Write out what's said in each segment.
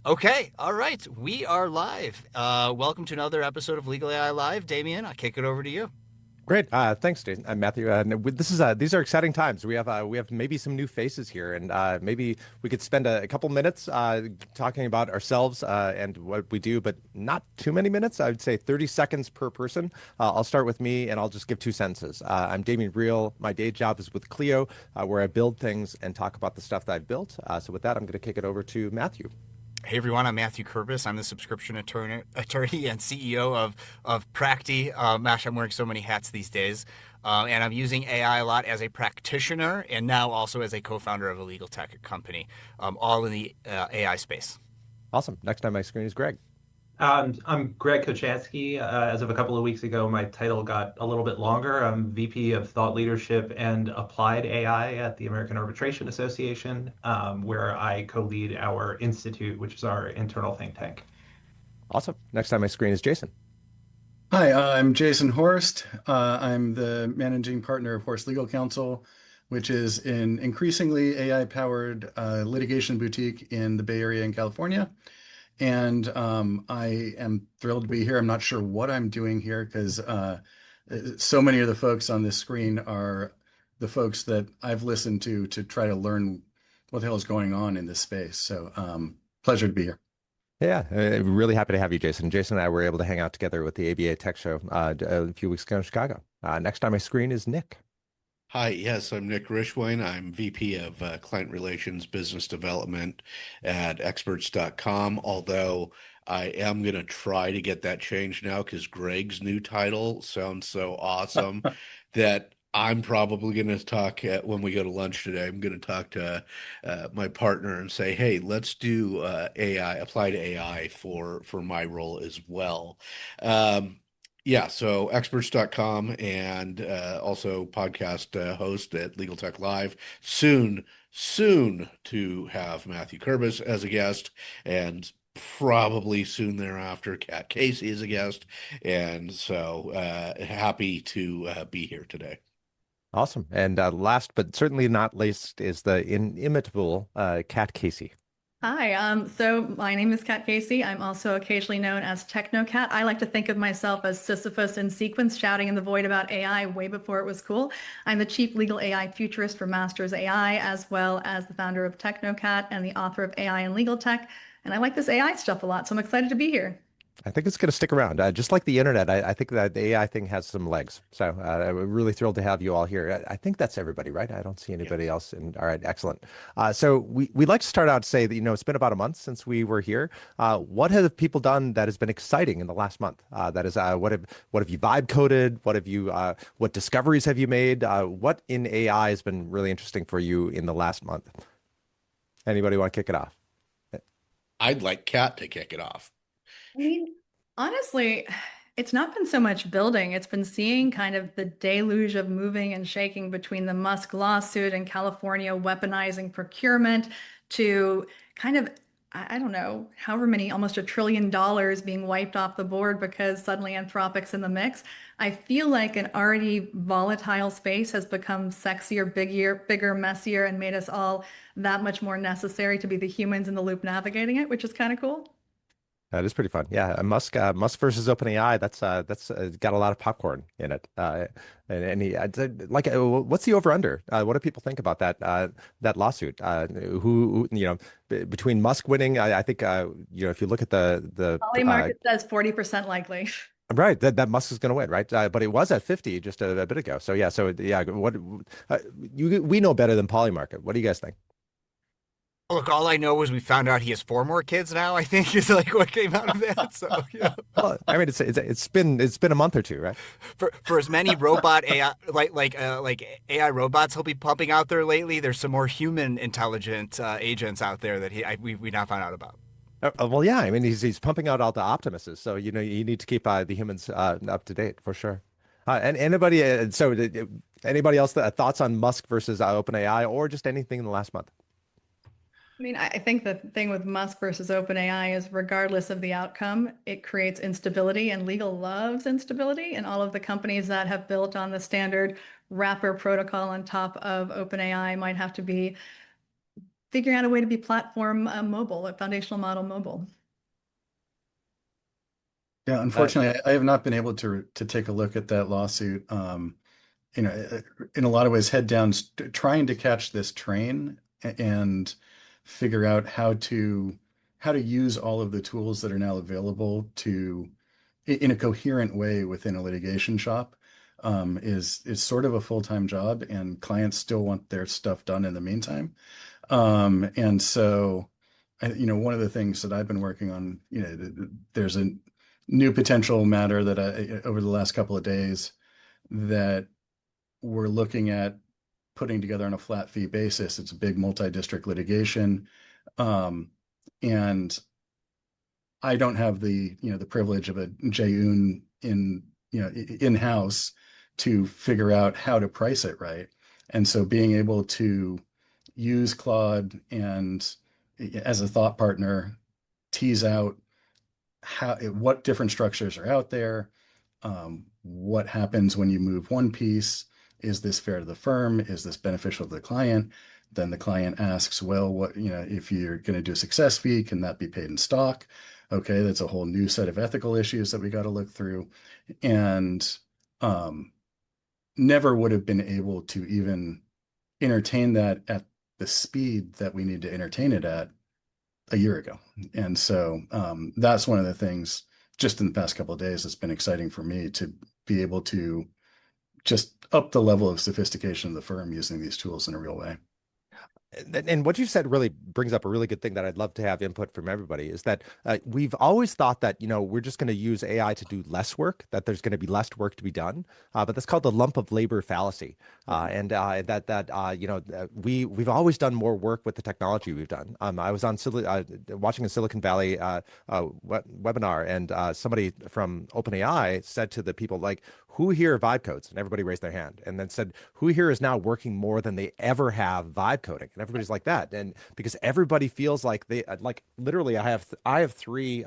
Okay, all right, we are live. Welcome to another episode of Legal AI Live. Damien, I'll kick it over to you. Great. Thanks, Jason. Matthew. This is these are exciting times. We have maybe some new faces here, and maybe we could spend a couple minutes talking about ourselves and what we do, but not too many minutes. I would say 30 seconds per person. I'll start with me, and I'll just give two sentences. I'm Damien Reel. My day job is with Clio, where I build things and talk about the stuff that I've built. So with that, I'm going to kick it over to Matthew. Hey everyone, I'm Matthew Kurbis. I'm the subscription attorney and CEO of Practi. Gosh, I'm wearing so many hats these days, and I'm using AI a lot as a practitioner and now also as a co-founder of a legal tech company, all in the AI space. Awesome. Next on my screen is Greg. I'm Greg Kochansky. As of a couple of weeks ago, my title got a little bit longer. I'm VP of Thought Leadership and Applied AI at the American Arbitration Association, where I co-lead our institute, which is our internal think tank. Awesome. Next on my screen is Jason. Hi, I'm Jason Horst. I'm the managing partner of Horst Legal Counsel, which is an increasingly AI-powered litigation boutique in the Bay Area in California. And I am thrilled to be here. I'm not sure what I'm doing here because so many of the folks on this screen are the folks that I've listened to try to learn what the hell is going on in this space. So pleasure to be here. Yeah, really happy to have you, Jason. Jason and I were able to hang out together with the ABA Tech Show a few weeks ago in Chicago. Next on my screen is Nick. Hi, yes, I'm Nick Rishwain. I'm VP of Client Relations Business Development at experts.com. Although I am going to try to get that changed now because Greg's new title sounds so awesome that I'm probably going to talk when we go to lunch today. I'm going to talk to my partner and say, "Hey, let's do AI, applied AI for my role as well." Yeah, so experts.com and also podcast host at Legal Tech Live. Soon to have Matthew Kurbis as a guest, and probably soon thereafter, Kat Casey as a guest. And so happy to be here today. Awesome. And last but certainly not least is the inimitable Kat Casey. Hi, so my name is Kat Casey. I'm also occasionally known as TechnoCat. I like to think of myself as Sisyphus in Sequence, shouting in the void about AI way before it was cool. I'm the chief legal AI futurist for Masters AI, as well as the founder of TechnoCat and the author of AI and Legal Tech. And I like this AI stuff a lot, so I'm excited to be here. I think it's going to stick around. Just like the internet, I think that the AI thing has some legs. So I'm really thrilled to have you all here. I think that's everybody, right? I don't see anybody else. And all right, excellent. So we'd like to start out to say that, it's been about a month since we were here. What have people done that has been exciting in the last month? That is, what have you vibe coded? What discoveries have you made? What in AI has been really interesting for you in the last month? Anybody want to kick it off? I'd like Kat to kick it off. I mean, honestly, it's not been so much building. It's been seeing kind of the deluge of moving and shaking between the Musk lawsuit and California weaponizing procurement to kind of, I don't know, however many, almost $1 trillion being wiped off the board because suddenly Anthropic's in the mix. I feel like an already volatile space has become sexier, bigger, messier, and made us all that much more necessary to be the humans in the loop navigating it, which is kind of cool. That is pretty fun. Yeah, Musk versus OpenAI. That's got a lot of popcorn in it. What's the over under? What do people think about that lawsuit? Between Musk winning, I think if you look at the Poly market says 40% likely. right, that Musk is going to win, right? But it was at 50 just a bit ago. So yeah. We know better than Polymarket. What do you guys think? Look, all I know is we found out he has four more kids now, I think is like what came out of that. So, yeah. Well, I mean, it's been a month or two, right? For as many robot AI like AI robots he'll be pumping out there lately, there's some more human intelligent agents out there that we now found out about. Well, yeah. I mean, he's pumping out all the Optimuses, so you need to keep the humans up to date for sure. And anybody else thoughts on Musk versus OpenAI or just anything in the last month? I mean, I think the thing with Musk versus OpenAI is regardless of the outcome, it creates instability, and legal loves instability. And all of the companies that have built on the standard wrapper protocol on top of OpenAI might have to be figuring out a way to be platform mobile, a foundational model mobile. Yeah, unfortunately, I have not been able to take a look at that lawsuit. In a lot of ways, head down, trying to catch this train and figure out how to use all of the tools that are now available in a coherent way within a litigation shop, is sort of a full-time job, and clients still want their stuff done in the meantime. And so, one of the things that I've been working on, there's a new potential matter that over the last couple of days that we're looking at putting together on a flat fee basis. It's a big multi-district litigation. And I don't have the privilege of a Jay-Un in-house to figure out how to price it right. And so being able to use Claude and as a thought partner, tease out what different structures are out there, what happens when you move one piece. Is this fair to the firm? Is this beneficial to the client? Then the client asks, well, if you're going to do a success fee, can that be paid in stock? Okay, that's a whole new set of ethical issues that we got to look through. And never would have been able to even entertain that at the speed that we need to entertain it at a year ago. And so that's one of the things just in the past couple of days that's been exciting for me, to be able to just up the level of sophistication of the firm using these tools in a real way. And what you said really brings up a really good thing that I'd love to have input from everybody, is that we've always thought that, we're just going to use AI to do less work, that there's going to be less work to be done. But that's called the lump of labor fallacy. We've always done more work with the technology we've done. I was on watching a Silicon Valley webinar, and somebody from OpenAI said to the people, like, who here vibe codes? And everybody raised their hand, and then said, who here is now working more than they ever have vibe coding? And everybody's like that. And because everybody feels like they, like, literally, I have three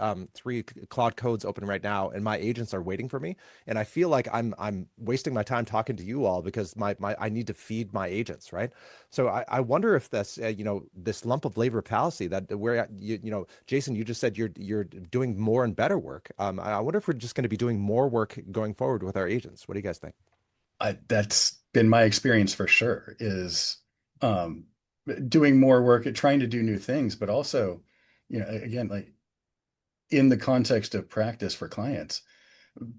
Claude codes open right now, and my agents are waiting for me. And I feel like I'm wasting my time talking to you all because I need to feed my agents, right? So I wonder if this this lump of labor fallacy, that where Jason, you just said you're doing more and better work. I wonder if we're just going to be doing more work going forward with our agents. What do you guys think? That's been my experience for sure, is doing more work at trying to do new things, but also, again, like in the context of practice for clients,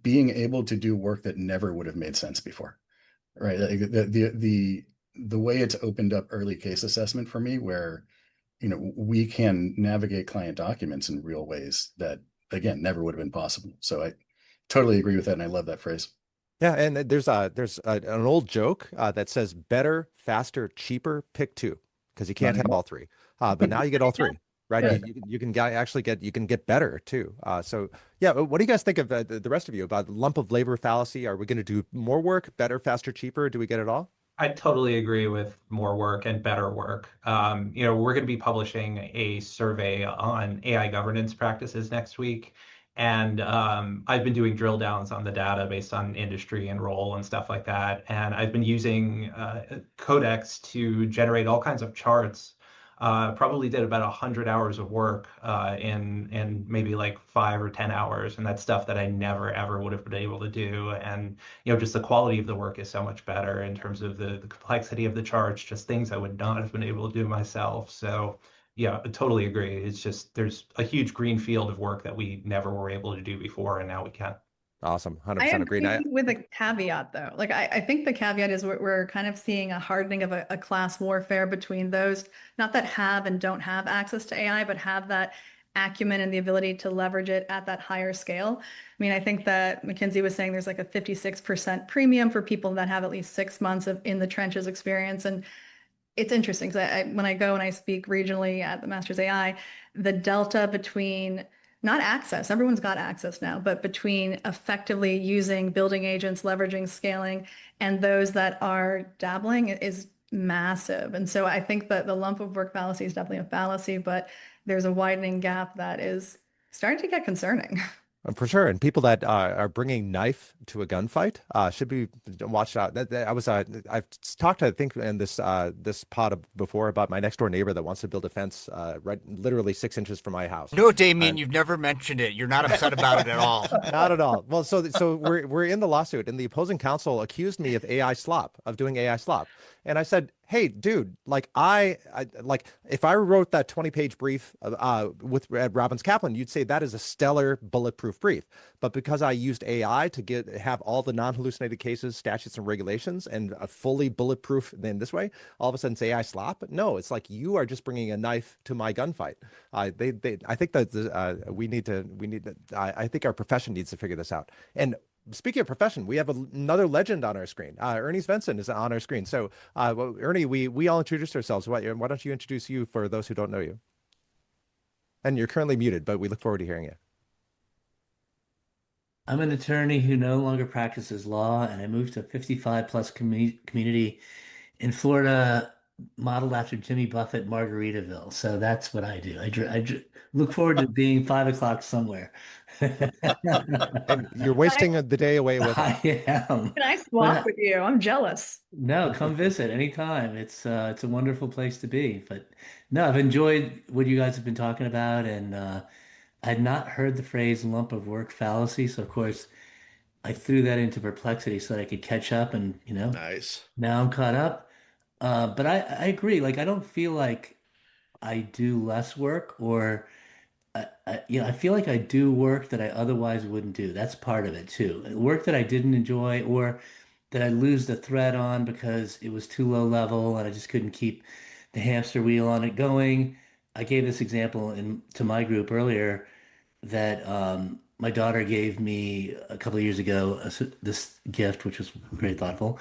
being able to do work that never would have made sense before, right? Like the way it's opened up early case assessment for me, where, we can navigate client documents in real ways that, again, never would have been possible. So I totally agree with that, and I love that phrase. Yeah, and there's an old joke that says better, faster, cheaper, pick two, because you can't have all three. But now you get all three, right? Right. You can get better too. So yeah, what do you guys think of the rest of you about the lump of labor fallacy? Are we going to do more work, better, faster, cheaper? Do we get it all? I totally agree with more work and better work. We're going to be publishing a survey on AI governance practices next week. And I've been doing drill downs on the data based on industry and role and stuff like that. And I've been using Codex to generate all kinds of charts. Probably did about 100 hours of work in maybe like 5 or 10 hours. And that's stuff that I never, ever would have been able to do. And, just the quality of the work is so much better in terms of the complexity of the charts, just things I would not have been able to do myself. So yeah, I totally agree. It's just there's a huge green field of work that we never were able to do before, and now we can. Awesome, I 100% agree. agree with a caveat, though. Like, I think the caveat is we're kind of seeing a hardening of a class warfare between those, not that have and don't have access to AI, but have that acumen and the ability to leverage it at that higher scale. I mean, I think that McKinsey was saying there's like a 56% premium for people that have at least 6 months of in the trenches experience. And it's interesting because when I go and I speak regionally at the Masters AI, the delta between not access, everyone's got access now, but between effectively using building agents, leveraging, scaling, and those that are dabbling is massive. And so I think that the lump of work fallacy is definitely a fallacy, but there's a widening gap that is starting to get concerning. For sure. And people that are bringing knife to a gunfight should be watched out. I've talked, I think, in this pod before about my next door neighbor that wants to build a fence right, literally 6 inches from my house. No, Damien, And you've never mentioned it. You're not upset about it at all. not at all. Well, so we're in the lawsuit, and the opposing counsel accused me of AI slop, of doing AI slop, and I said, hey, dude, like I like if I wrote that 20-page brief with Robbins Kaplan, you'd say that is a stellar bulletproof brief. But because I used AI to have all the non-hallucinated cases, statutes, and regulations, and a fully bulletproof in this way, all of a sudden it's AI slop. But no, it's like you are just bringing a knife to my gunfight. I think that I think our profession needs to figure this out. And speaking of profession, we have another legend on our screen. Ernie Svensson is on our screen. So, well, Ernie, we all introduced ourselves. Why don't you introduce you for those who don't know you? And you're currently muted, but we look forward to hearing you. I'm an attorney who no longer practices law, and I moved to a 55 plus community in Florida, modeled after Jimmy Buffett, Margaritaville. So that's what I do. I look forward to being 5 o'clock somewhere. And you're wasting the day away with us. I am. Can I swap with you? I'm jealous. No, come visit anytime. It's a wonderful place to be. But no, I've enjoyed what you guys have been talking about, and I had not heard the phrase lump of work fallacy. So of course I threw that into perplexity so that I could catch up, and Nice. now I'm caught up. But I agree. Like I don't feel like I do less work, or I feel like I do work that I otherwise wouldn't do. That's part of it too. Work that I didn't enjoy, or that I lose the thread on because it was too low level and I just couldn't keep the hamster wheel on it going. I gave this example to my group earlier that my daughter gave me a couple of years ago this gift, which was very thoughtful,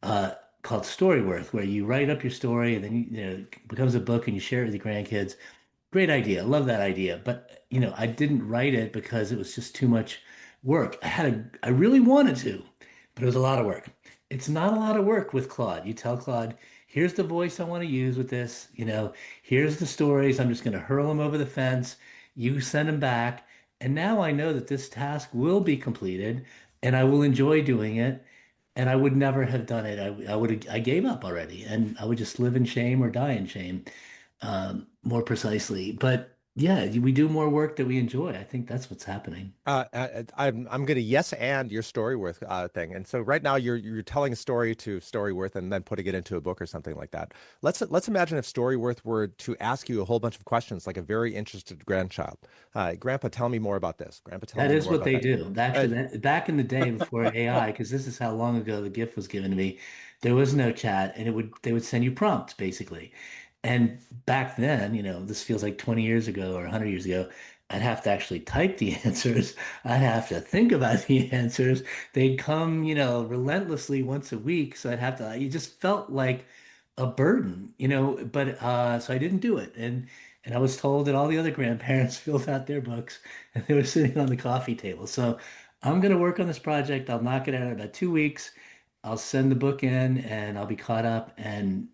called Storyworth, where you write up your story and then it becomes a book and you share it with your grandkids. Great idea. Love that idea. But I didn't write it because it was just too much work. I really wanted to, but it was a lot of work. It's not a lot of work with Claude. You tell Claude, here's the voice I want to use with this, here's the stories. I'm just going to hurl them over the fence. You send them back. And now I know that this task will be completed and I will enjoy doing it. And I would never have done it. I gave up already, and I would just live in shame or die in shame, more precisely. But yeah, we do more work that we enjoy. I think that's what's happening. I'm going to yes and your Storyworth thing. And so right now you're telling a story to Storyworth and then putting it into a book or something like that. Let's imagine if Storyworth were to ask you a whole bunch of questions like a very interested grandchild. Grandpa, tell me more about this. Grandpa, tell me That is more what about they that. do. Actually, back in the day before AI, because this is how long ago the gift was given to me, there was no chat, and they would send you prompts basically. And back then, this feels like 20 years ago or 100 years ago, I'd have to actually type the answers. I'd have to think about the answers. They'd come, relentlessly once a week. So you just felt like a burden, but so I didn't do it. And I was told that all the other grandparents filled out their books and they were sitting on the coffee table. So I'm going to work on this project. I'll knock it out in about 2 weeks. I'll send the book in and I'll be caught up, and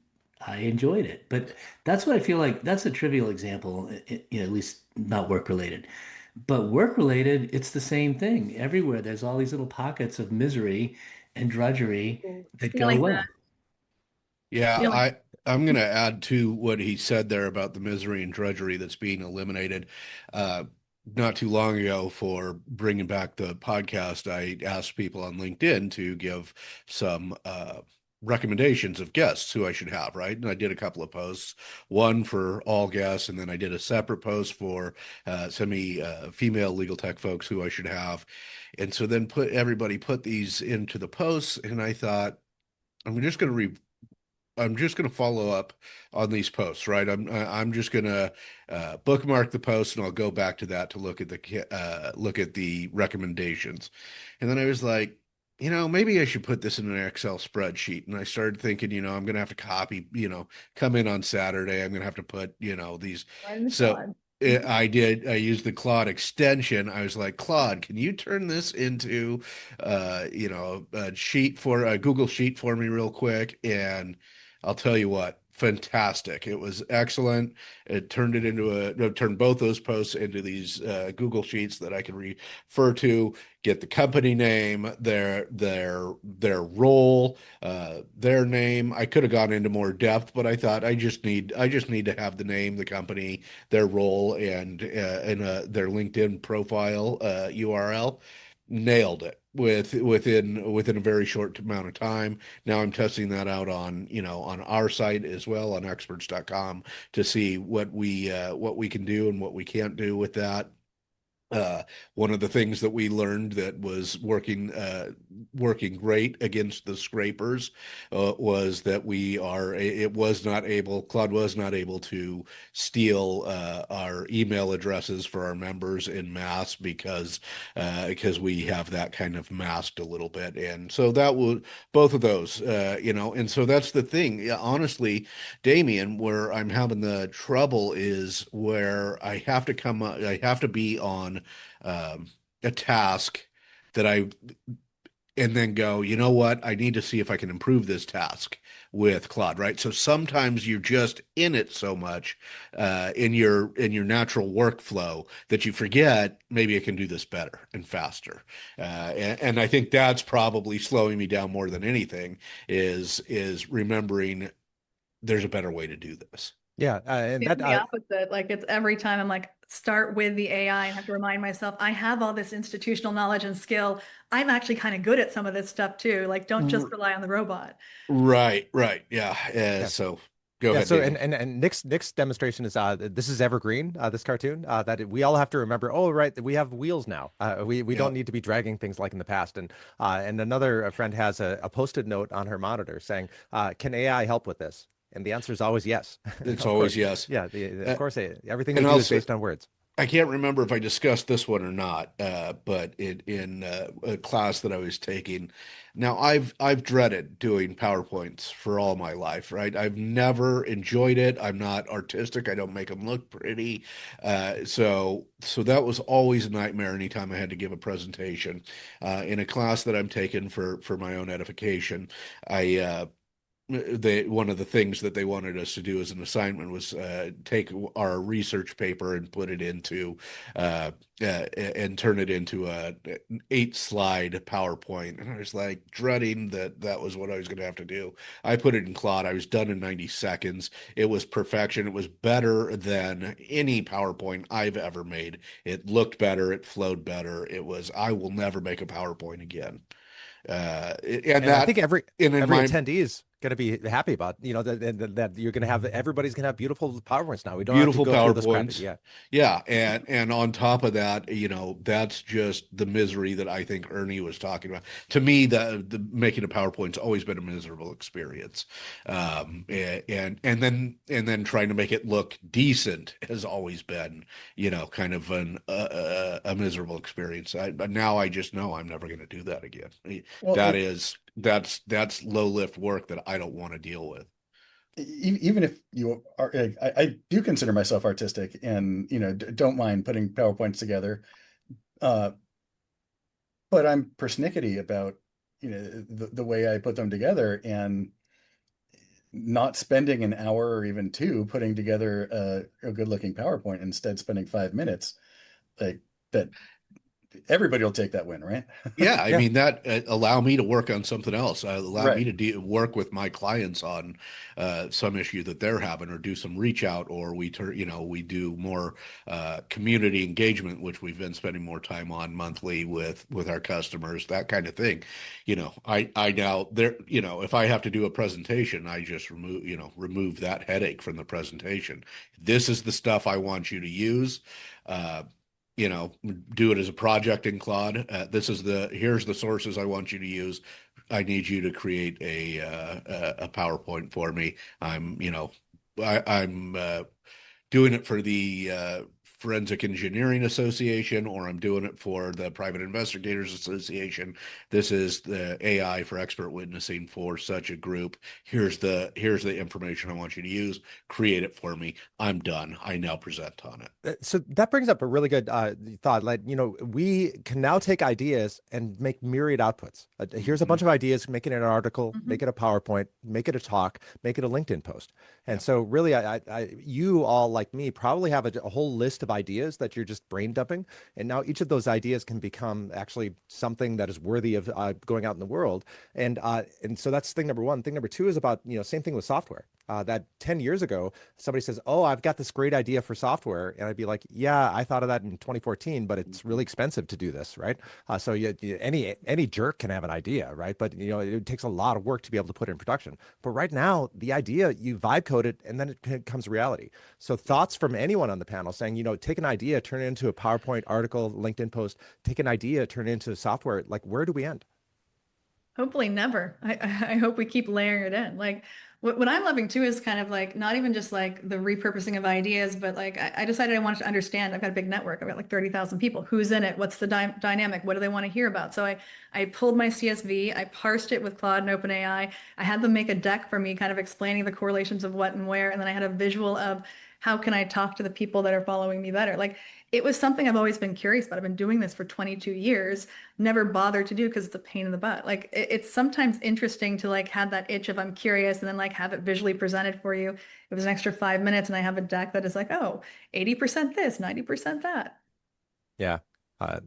I enjoyed it. But that's what I feel like. That's a trivial example, at least not work related. But work related, it's the same thing. Everywhere, there's all these little pockets of misery and drudgery that go Feeling away. that. Yeah, I'm going to add to what he said there about the misery and drudgery that's being eliminated. Not too long ago, for bringing back the podcast, I asked people on LinkedIn to give some recommendations of guests who I should have, right? And I did a couple of posts, one for all guests, and then I did a separate post for female legal tech folks who I should have. And so then everybody put these into the posts, and I thought, I'm just going to follow up on these posts, right? I'm just going to bookmark the post, and I'll go back to that to look at the recommendations. And then I was like, maybe I should put this in an Excel spreadsheet. And I started thinking, I'm going to have to copy, come in on Saturday. I'm going to have to put, these. So I used the Claude extension. I was like, Claude, can you turn this into, a Google Sheet for me real quick? And I'll tell you what, fantastic. It was excellent. It turned it into turned both those posts into these Google Sheets that I could refer to, get the company name, their role, their name. I could have gone into more depth, but I thought I just need to have the name, the company, their role, and their LinkedIn profile URL. Nailed it within a very short amount of time. Now I'm testing that out on on our site as well, on experts.com, to see what we can do and what we can't do with that. One of the things that we learned that was working great against the scrapers was that Claude was not able to steal our email addresses for our members in mass because we have that kind of masked a little bit. And so that was both of those, and so that's the thing. Yeah, honestly, Damien, where I'm having the trouble is where I have to be on a task that and then go, you know what? I need to see if I can improve this task with Claude, right? So sometimes you're just in it so much in your natural workflow that you forget maybe I can do this better and faster. And I think that's probably slowing me down more than anything is remembering there's a better way to do this. Yeah, and It's that the opposite. Like it's every time I'm like, start with the AI and have to remind myself, I have all this institutional knowledge and skill. I'm actually kind of good at some of this stuff too. Like, don't just rely on the robot. Right. Yeah. yeah. So go Yeah, ahead, so Daniel. and Nick's demonstration is this is evergreen, this cartoon, that we all have to remember, oh right, we have wheels now. We Yeah. don't need to be dragging things like in the past. And another friend has a post-it note on her monitor saying, can AI help with this? And the answer is always yes. It's Of always course. yes. Yeah, of course, everything we And do is also, based on words. I can't remember if I discussed this one or not, but in a class that I was taking. Now, I've dreaded doing PowerPoints for all my life, right? I've never enjoyed it. I'm not artistic. I don't make them look pretty. So that was always a nightmare anytime I had to give a presentation. In a class that I'm taking for my own edification, one of the things that they wanted us to do as an assignment was take our research paper and put it into and turn it into an 8-slide PowerPoint. And I was like dreading that was what I was going to have to do. I put it in Claude. I was done in 90 seconds. It was perfection. It was better than any PowerPoint I've ever made. It looked better. It flowed better. I will never make a PowerPoint again. And I think every in my attendee is going to be happy about, that you're going to have, everybody's going to have beautiful PowerPoints now. We don't beautiful have to go through PowerPoints. this Yeah. And on top of that, that's just the misery that I think Ernie was talking about. To me, the making a PowerPoint's always been a miserable experience. And then trying to make it look decent has always been, kind of a miserable experience. But now I just know I'm never going to do that again. Well, That's low lift work that I don't want to deal with. even if you are, I do consider myself artistic and, don't mind putting PowerPoints together. But I'm persnickety about, the way I put them together, and not spending an hour or even two putting together a good looking PowerPoint, instead spending 5 minutes, like that. Everybody will take that win, right? Yeah, I mean that allow me to work on something else. Allow Right. me to work with my clients on some issue that they're having, or do some reach out, or we do more community engagement, which we've been spending more time on monthly with our customers, that kind of thing. I now there, if I have to do a presentation, I just remove that headache from the presentation. This is the stuff I want you to use. Do it as a project in Claude. Here's the sources I want you to use. I need you to create a PowerPoint for me. I'm doing it for Forensic Engineering Association, or I'm doing it for the Private Investigators Association. This is the AI for expert witnessing for such a group. Here's the information I want you to use. Create it for me. I'm done. I now present on it. So that brings up a really good thought. Like, we can now take ideas and make myriad outputs. Here's a bunch of ideas, make it an article, make it a PowerPoint, make it a talk, make it a LinkedIn post. And so really, you all, like me, probably have a whole list of ideas that you're just brain dumping. And now each of those ideas can become actually something that is worthy of going out in the world. And so that's thing number one. Thing number two is about, same thing with software. That 10 years ago, somebody says, "Oh, I've got this great idea for software." And I'd be like, "Yeah, I thought of that in 2014, but it's really expensive to do this," right? So any jerk can have an idea, right? But it takes a lot of work to be able to put it in production. But right now, the idea, you vibe code it, and then it becomes reality. So thoughts from anyone on the panel saying, take an idea, turn it into a PowerPoint article, LinkedIn post, take an idea, turn it into software. Like, where do we end? Hopefully never. I hope we keep layering it in. Like what I'm loving too is kind of like not even just like the repurposing of ideas, but like I decided I wanted to understand. I've got a big network. I've got like 30,000 people. Who's in it? What's the dynamic? What do they want to hear about? So I pulled my CSV, I parsed it with Claude and OpenAI. I had them make a deck for me, kind of explaining the correlations of what and where. And then I had a visual of how can I talk to the people that are following me better? Like it was something I've always been curious about. I've been doing this for 22 years, never bothered to do because it's a pain in the butt. Like it's sometimes interesting to like have that itch of I'm curious and then like have it visually presented for you. It was an extra 5 minutes and I have a deck that is like, oh, 80% this, 90% that. Yeah.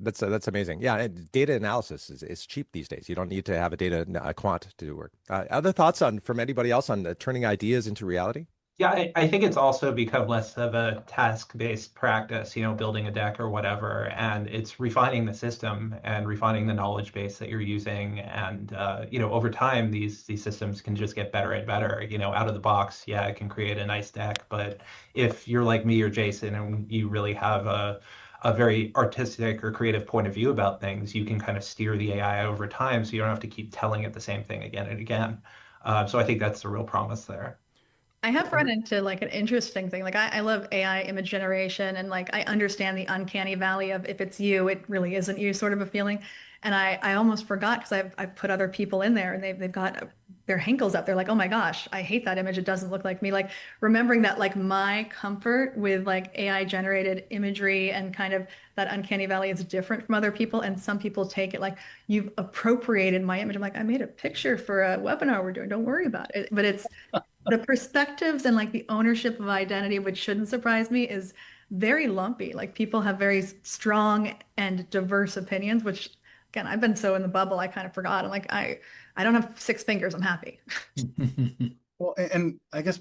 That's amazing. Yeah, and data analysis is cheap these days. You don't need to have a quant to do work. Other thoughts from anybody else on turning ideas into reality? Yeah, I think it's also become less of a task-based practice, building a deck or whatever, and it's refining the system and refining the knowledge base that you're using. And over time, these systems can just get better and better. Out of the box, yeah, it can create a nice deck, but if you're like me or Jason and you really have a very artistic or creative point of view about things, you can kind of steer the AI over time, so you don't have to keep telling it the same thing again and again. So I think that's the real promise there. I have run into like an interesting thing. Like I love AI image generation and like I understand the uncanny valley of if it's you, it really isn't you sort of a feeling. And I almost forgot because I've put other people in there and they've got their hankles up. They're like, oh my gosh, I hate that image. It doesn't look like me. Like remembering that like my comfort with like AI generated imagery and kind of that uncanny valley is different from other people. And some people take it like you've appropriated my image. I'm like, I made a picture for a webinar we're doing. Don't worry about it. But it's the perspectives and like the ownership of identity, which shouldn't surprise me, is very lumpy. Like people have very strong and diverse opinions, which again, I've been so in the bubble, I kind of forgot. I'm like, I don't have 6 fingers. I'm happy. Well, and I guess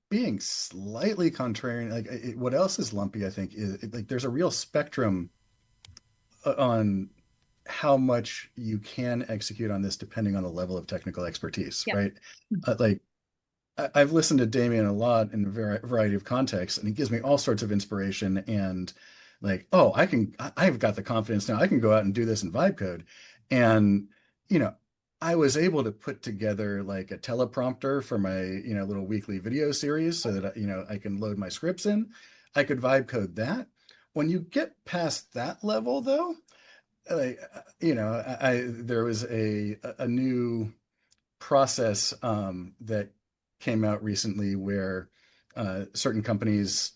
being slightly contrarian, like what else is lumpy, I think, is like there's a real spectrum on how much you can execute on this depending on the level of technical expertise, Yeah. right? Like I've listened to Damien a lot in a variety of contexts, and he gives me all sorts of inspiration and like, oh, I've got the confidence now. I can go out and do this in vibe code. And, I was able to put together like a teleprompter for my, little weekly video series so that, I can load my scripts in. I could vibe code that. When you get past that level though, like, there was a new process that came out recently where certain companies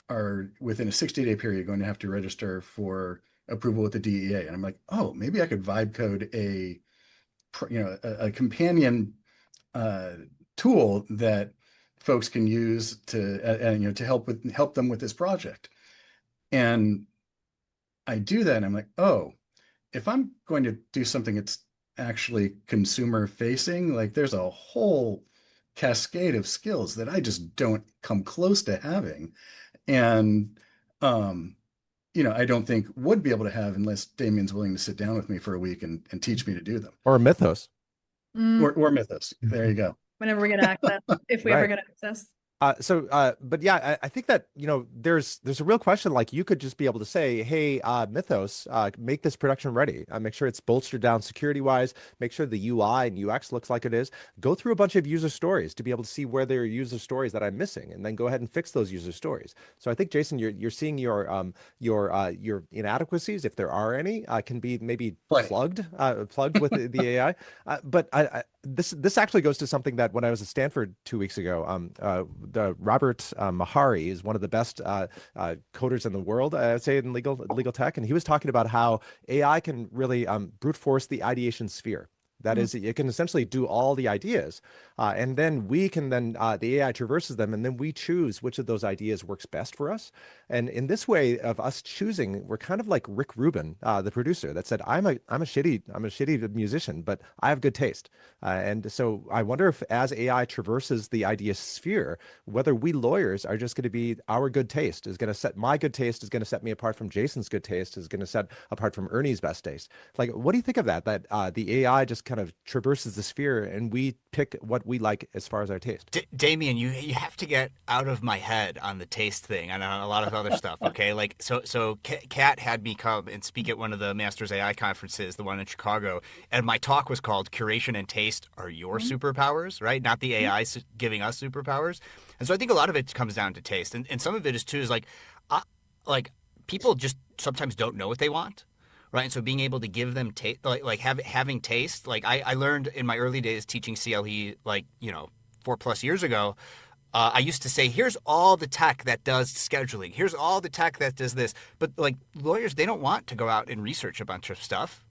are within a 60-day period going to have to register for approval with the DEA. And I'm like, oh, maybe I could vibe code a companion tool that folks can use to help them with this project. And I do that and I'm like, oh, if I'm going to do something that's actually consumer facing, like there's a whole cascade of skills that I just don't come close to having. And, I don't think would be able to have unless Damien's willing to sit down with me for a week and teach me to do them. Or Mythos. Or Mythos. There you go. Whenever we get access, if we ever Right. get access. But yeah, I think that, there's a real question. Like you could just be able to say, hey, Mythos, make this production ready. Make sure it's bolstered down security wise. Make sure the UI and UX looks like it is. Go through a bunch of user stories to be able to see where there are user stories that I'm missing, and then go ahead and fix those user stories. So I think, Jason, you're seeing your inadequacies, if there are any, can be maybe Right. plugged with the AI. But this actually goes to something that when I was at Stanford 2 weeks ago, the Robert Mahari is one of the best coders in the world, I'd say, in legal tech, and he was talking about how AI can really brute force the ideation sphere. That is, it can essentially do all the ideas, and then the AI traverses them, and then we choose which of those ideas works best for us. And in this way of us choosing, we're kind of like Rick Rubin, the producer, that said, I'm a shitty musician, but I have good taste. And so I wonder if, as AI traverses the idea sphere, whether we lawyers are just going to be, our good taste is going to set, my good taste is going to set me apart from Jason's good taste, is going to set apart from Ernie's best taste. Like, what do you think of that? That the AI just kind of traverses the sphere and we pick what we like as far as our taste. Damien, you have to get out of my head on the taste thing and on a lot of other stuff. Okay, like so Kat had me come and speak at one of the Masters AI conferences, the one in Chicago, and my talk was called "Curation and Taste Are Your Superpowers," right? Not the AI giving us superpowers. And so I think a lot of it comes down to taste, and some of it is too is like people just sometimes don't know what they want. Right, and so being able to give them taste, having taste, like I learned in my early days teaching CLE, 4+ years ago. I used to say, here's all the tech that does scheduling. Here's all the tech that does this. But like lawyers, they don't want to go out and research a bunch of stuff.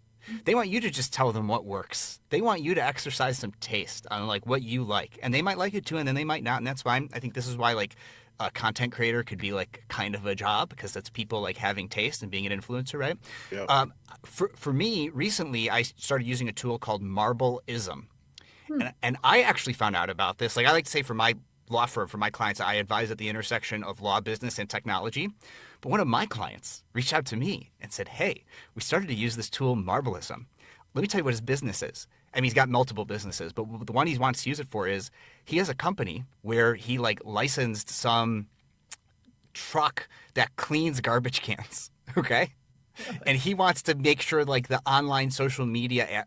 They want you to just tell them what works. They want you to exercise some taste on like what you like, and they might like it too, and then they might not, and that's fine. I think this is why like a content creator could be like kind of a job, because that's people like having taste and being an influencer, right? Yeah. For me, recently I started using a tool called Marbleism, and I actually found out about this. Like I like to say, for my law firm, for my clients, I advise at the intersection of law, business, and technology. But one of my clients reached out to me and said, "Hey, we started to use this tool, Marbleism. Let me tell you what his business is." I mean, he's got multiple businesses, but the one he wants to use it for is he has a company where he like licensed some truck that cleans garbage cans. Okay. And he wants to make sure like the online social media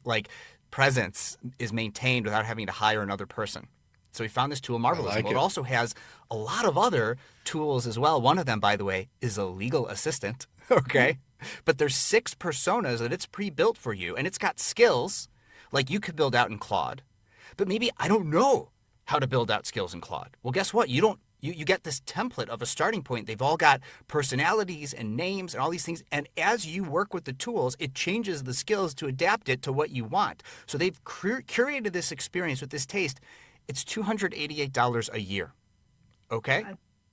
presence is maintained without having to hire another person. So he found this tool, Marbleism. like Well, it it. also has a lot of other tools as well. One of them, by the way, is a legal assistant. Okay. But there's 6 personas that it's pre-built for you, and it's got skills like you could build out in Claude. But maybe I don't know how to build out skills in Claude. Well, guess what? You don't. You get this template of a starting point. They've all got personalities and names and all these things. And as you work with the tools, it changes the skills to adapt it to what you want. So they've curated this experience with this taste. It's $288 a year. Okay?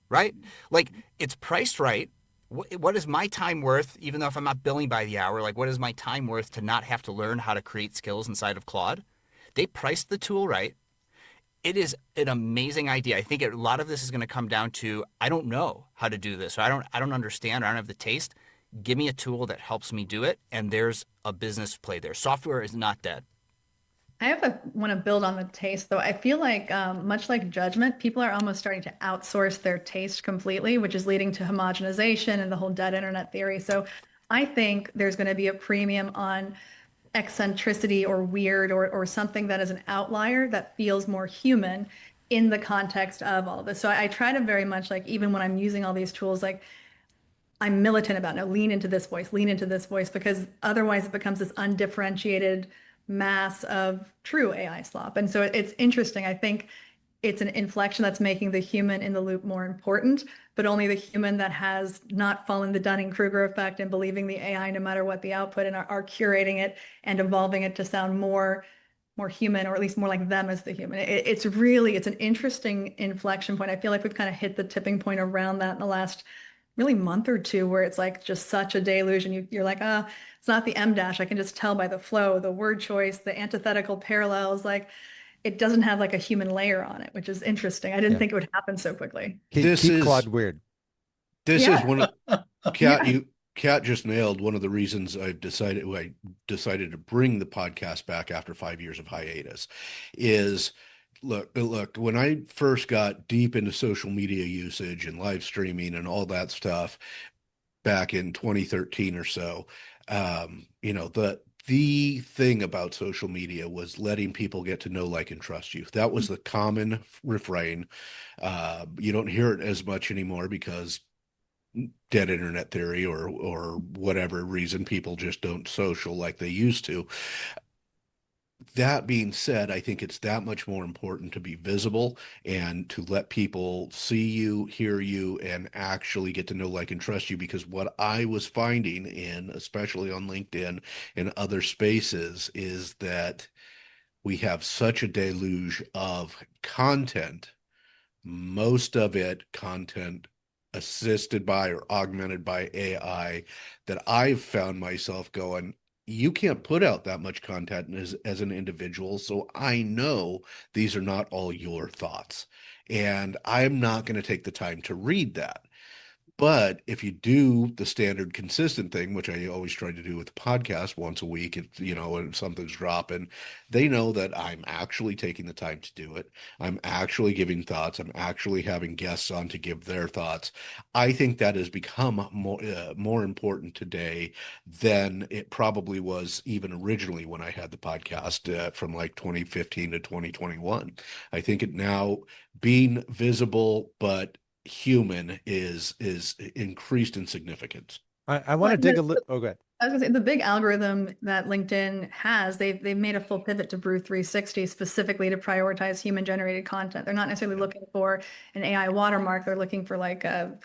Right? Like, it's priced right. What is my time worth, even though if I'm not billing by the hour, like what is my time worth to not have to learn how to create skills inside of Claude? They priced the tool right. It is an amazing idea. I think a lot of this is going to come down to, I don't know how to do this, or I don't understand, or I don't have the taste. Give me a tool that helps me do it, and there's a business play there. Software is not dead. I want to build on the taste, though. I feel like, much like judgment, people are almost starting to outsource their taste completely, which is leading to homogenization and the whole dead internet theory. So I think there's going to be a premium on eccentricity or weird or something that is an outlier that feels more human in the context of all of this. So I try to very much, like, even when I'm using all these tools, like, I'm militant about, no, lean into this voice, because otherwise it becomes this undifferentiated mass of true AI slop. And so it's interesting. I think it's an inflection that's making the human in the loop more important, but only the human that has not fallen the Dunning-Kruger effect and believing the AI no matter what the output, and are curating it and evolving it to sound more human, or at least more like them as the human. It's an interesting inflection point. I feel like we've kind of hit the tipping point around that in the last really month or two, where it's like just such a deluge, and you're like, it's not the M dash. I can just tell by the flow, the word choice, the antithetical parallels. Like, it doesn't have like a human layer on it, which is interesting. I didn't think it would happen so quickly. Keep Claude weird. This Yeah. is one of Kat just nailed one of the reasons I decided to bring the podcast back after 5 years of hiatus. Is Look, when I first got deep into social media usage and live streaming and all that stuff back in 2013 or so, the thing about social media was letting people get to know, like, and trust you. That was the common refrain. You don't hear it as much anymore because dead internet theory or whatever reason, people just don't social like they used to. That being said, I think it's that much more important to be visible and to let people see you, hear you, and actually get to know, like, and trust you. Because what I was finding especially on LinkedIn and other spaces, is that we have such a deluge of content, most of it content assisted by or augmented by AI, that I've found myself going, you can't put out that much content as an individual, so I know these are not all your thoughts, and I'm not going to take the time to read that. But if you do the standard consistent thing, which I always try to do with the podcast once a week, when something's dropping, they know that I'm actually taking the time to do it. I'm actually giving thoughts. I'm actually having guests on to give their thoughts. I think that has become more important today than it probably was even originally when I had the podcast from like 2015 to 2021. I think it now being visible, but human is increased in significance. I want to dig a little. Oh, go ahead. I was gonna say the big algorithm that LinkedIn has, they've made a full pivot to Brew 360 specifically to prioritize human generated content. They're not necessarily looking for an AI watermark. They're looking for like a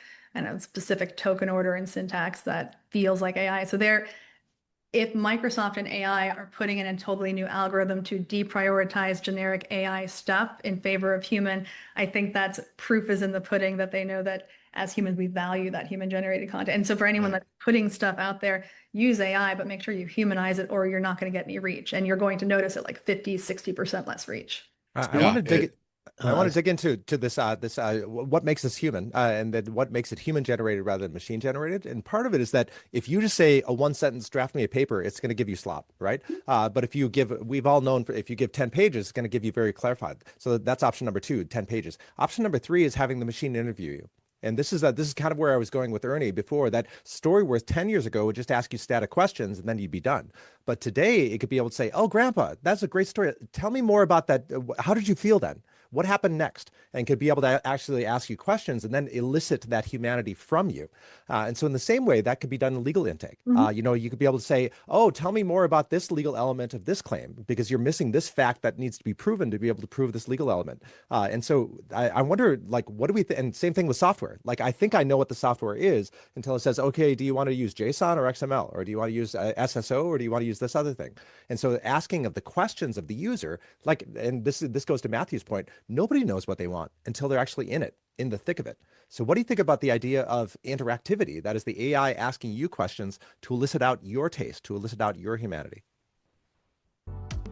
specific token order and syntax that feels like AI. So if Microsoft and AI are putting in a totally new algorithm to deprioritize generic AI stuff in favor of human, I think that's proof is in the pudding that they know that as humans, we value that human generated content. And so for anyone that's putting stuff out there, use AI, but make sure you humanize it or you're not going to get any reach. And you're going to notice it like 50, 60% less reach. I want to dig I want to dig into this what makes us human, and then what makes it human generated rather than machine generated. And part of it is that if you just say a one sentence, draft me a paper, it's going to give you slop, right? But if you we've all known, if you give 10 pages, it's going to give you very clarified. So that's option number 2, 10 pages. Option number 3 is having the machine interview you. And this is kind of where I was going with Ernie before. That Storyworth 10 years ago would just ask you static questions and then you'd be done. But today it could be able to say, "Oh, Grandpa, that's a great story. Tell me more about that. How did you feel then? What happened next?" And could be able to actually ask you questions and then elicit that humanity from you. And so in the same way, that could be done in legal intake. You could be able to say, "Oh, tell me more about this legal element of this claim, because you're missing this fact that needs to be proven to be able to prove this legal element." And so I wonder, like, what do we and same thing with software. Like, I think I know what the software is until it says, "Okay, do you want to use JSON or XML? Or do you want to use SSO? Or do you want to use this other thing?" And so asking of the questions of the user, like, and this goes to Matthew's point, nobody knows what they want until they're actually in it, in the thick of it. So what do you think about the idea of interactivity? That is the AI asking you questions to elicit out your taste, to elicit out your humanity.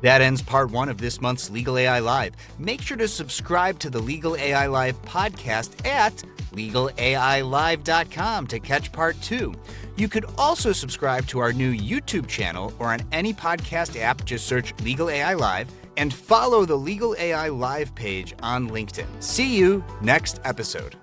That ends part 1 of this month's Legal AI Live. Make sure to subscribe to the Legal AI Live podcast at legalailive.com to catch part 2. You could also subscribe to our new YouTube channel, or on any podcast app, just search Legal AI Live, and follow the Legal AI Live page on LinkedIn. See you next episode.